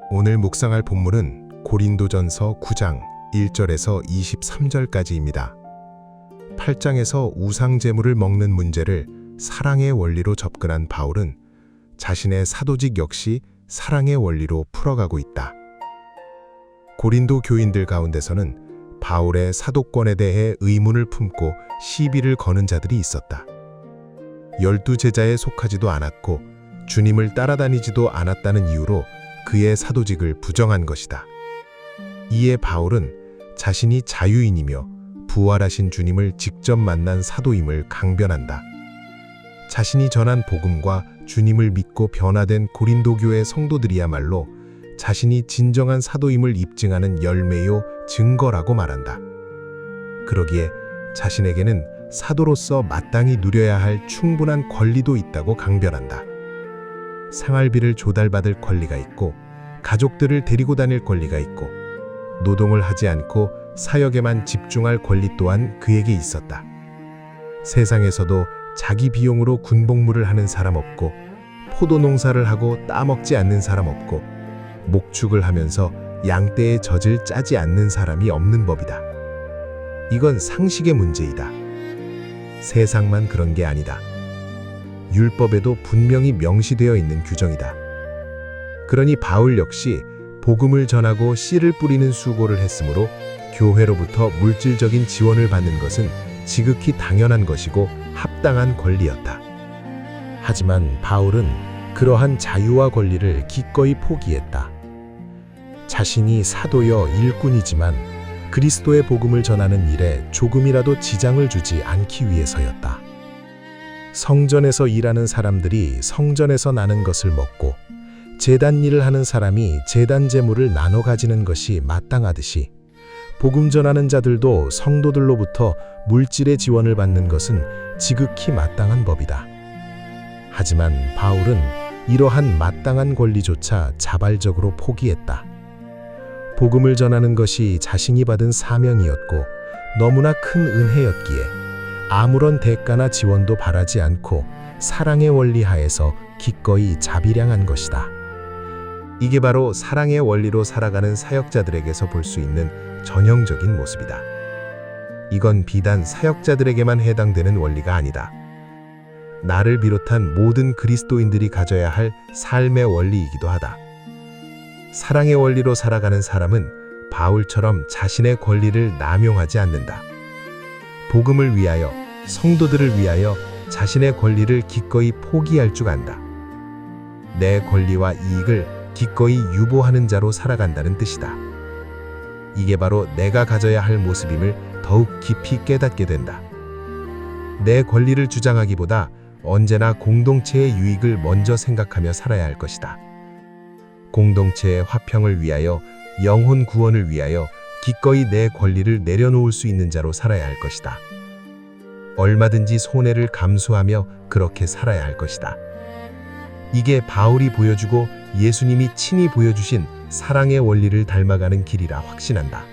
오늘 묵상할 본문은 고린도전서 9장 1절에서 23절까지입니다. 8장에서 우상 제물을 먹는 문제를 사랑의 원리로 접근한 바울은 자신의 사도직 역시 사랑의 원리로 풀어가고 있다. 고린도 교인들 가운데서는 바울의 사도권에 대해 의문을 품고 시비를 거는 자들이 있었다. 12제자에 속하지도 않았고 주님을 따라다니지도 않았다는 이유로 그의 사도직을 부정한 것이다. 이에 바울은 자신이 자유인이며 부활하신 주님을 직접 만난 사도임을 강변한다. 자신이 전한 복음과 주님을 믿고 변화된 고린도 교회 성도들이야말로 자신이 진정한 사도임을 입증하는 열매요 증거라고 말한다. 그러기에 자신에게는 사도로서 마땅히 누려야 할 충분한 권리도 있다고 강변한다. 생활비를 조달받을 권리가 있고 가족들을 데리고 다닐 권리가 있고 노동을 하지 않고 사역에만 집중할 권리 또한 그에게 있었다. 세상에서도 자기 비용으로 군복무를 하는 사람 없고 포도 농사를 하고 따먹지 않는 사람 없고 목축을 하면서 양떼의 젖을 짜지 않는 사람이 없는 법이다. 이건 상식의 문제이다. 세상만 그런 게 아니다. 율법에도 분명히 명시되어 있는 규정이다. 그러니 바울 역시 복음을 전하고 씨를 뿌리는 수고를 했으므로 교회로부터 물질적인 지원을 받는 것은 지극히 당연한 것이고 합당한 권리였다. 하지만 바울은 그러한 자유와 권리를 기꺼이 포기했다. 자신이 사도여 일꾼이지만 그리스도의 복음을 전하는 일에 조금이라도 지장을 주지 않기 위해서였다. 성전에서 일하는 사람들이 성전에서 나는 것을 먹고 제단 일을 하는 사람이 제단 제물을 나눠 가지는 것이 마땅하듯이 복음 전하는 자들도 성도들로부터 물질의 지원을 받는 것은 지극히 마땅한 법이다. 하지만 바울은 이러한 마땅한 권리조차 자발적으로 포기했다. 복음을 전하는 것이 자신이 받은 사명이었고 너무나 큰 은혜였기에 아무런 대가나 지원도 바라지 않고 사랑의 원리 하에서 기꺼이 자비량한 것이다. 이게 바로 사랑의 원리로 살아가는 사역자들에게서 볼 수 있는 전형적인 모습이다. 이건 비단 사역자들에게만 해당되는 원리가 아니다. 나를 비롯한 모든 그리스도인들이 가져야 할 삶의 원리이기도 하다. 사랑의 원리로 살아가는 사람은 바울처럼 자신의 권리를 남용하지 않는다. 복음을 위하여, 성도들을 위하여 자신의 권리를 기꺼이 포기할 줄 안다. 내 권리와 이익을 기꺼이 유보하는 자로 살아간다는 뜻이다. 이게 바로 내가 가져야 할 모습임을 더욱 깊이 깨닫게 된다. 내 권리를 주장하기보다 언제나 공동체의 유익을 먼저 생각하며 살아야 할 것이다. 공동체의 화평을 위하여, 영혼 구원을 위하여 기꺼이 내 권리를 내려놓을 수 있는 자로 살아야 할 것이다. 얼마든지 손해를 감수하며 그렇게 살아야 할 것이다. 이게 바울이 보여주고 예수님이 친히 보여주신 사랑의 원리를 닮아가는 길이라 확신한다.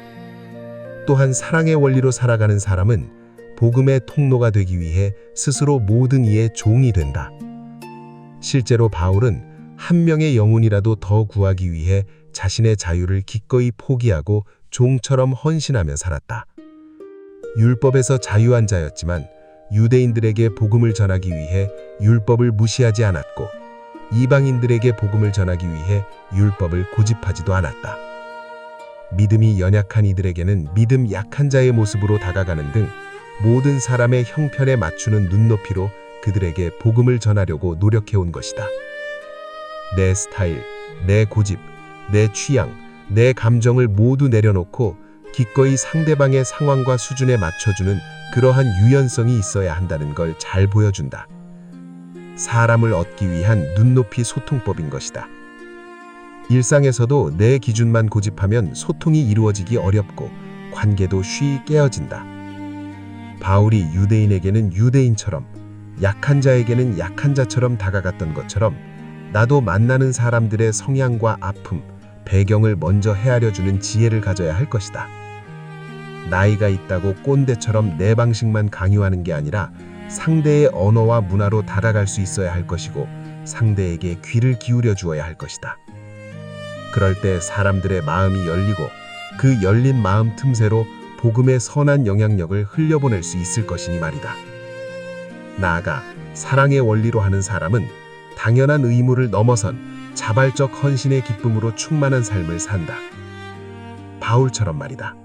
또한 사랑의 원리로 살아가는 사람은 복음의 통로가 되기 위해 스스로 모든 이의 종이 된다. 실제로 바울은 한 명의 영혼이라도 더 구하기 위해 자신의 자유를 기꺼이 포기하고 종처럼 헌신하며 살았다. 율법에서 자유한 자였지만 유대인들에게 복음을 전하기 위해 율법을 무시하지 않았고 이방인들에게 복음을 전하기 위해 율법을 고집하지도 않았다. 믿음이 연약한 이들에게는 믿음 약한 자의 모습으로 다가가는 등 모든 사람의 형편에 맞추는 눈높이로 그들에게 복음을 전하려고 노력해온 것이다. 내 스타일, 내 고집, 내 취향, 내 감정을 모두 내려놓고 기꺼이 상대방의 상황과 수준에 맞춰주는 그러한 유연성이 있어야 한다는 걸 잘 보여준다. 사람을 얻기 위한 눈높이 소통법인 것이다. 일상에서도 내 기준만 고집하면 소통이 이루어지기 어렵고 관계도 쉬이 깨어진다. 바울이 유대인에게는 유대인처럼, 약한 자에게는 약한 자처럼 다가갔던 것처럼 나도 만나는 사람들의 성향과 아픔, 배경을 먼저 헤아려주는 지혜를 가져야 할 것이다. 나이가 있다고 꼰대처럼 내 방식만 강요하는 게 아니라 상대의 언어와 문화로 다가갈 수 있어야 할 것이고 상대에게 귀를 기울여 주어야 할 것이다. 그럴 때 사람들의 마음이 열리고 그 열린 마음 틈새로 복음의 선한 영향력을 흘려보낼 수 있을 것이니 말이다. 나아가 사랑의 원리로 하는 사람은 당연한 의무를 넘어선 자발적 헌신의 기쁨으로 충만한 삶을 산다. 바울처럼 말이다.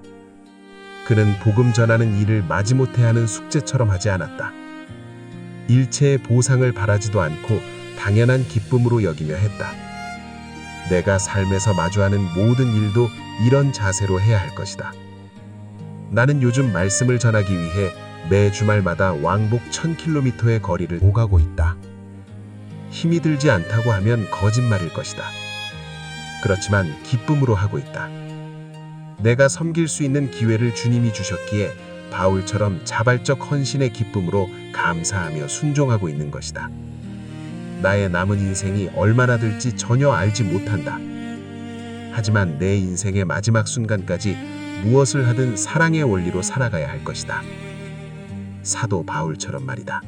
그는 복음 전하는 일을 마지못해 하는 숙제처럼 하지 않았다. 일체의 보상을 바라지도 않고 당연한 기쁨으로 여기며 했다. 내가 삶에서 마주하는 모든 일도 이런 자세로 해야 할 것이다. 나는 요즘 말씀을 전하기 위해 매 주말마다 왕복 1000km의 거리를 오가고 있다. 힘이 들지 않다고 하면 거짓말일 것이다. 그렇지만 기쁨으로 하고 있다. 내가 섬길 수 있는 기회를 주님이 주셨기에 바울처럼 자발적 헌신의 기쁨으로 감사하며 순종하고 있는 것이다. 나의 남은 인생이 얼마나 될지 전혀 알지 못한다. 하지만 내 인생의 마지막 순간까지 무엇을 하든 사랑의 원리로 살아가야 할 것이다. 사도 바울처럼 말이다.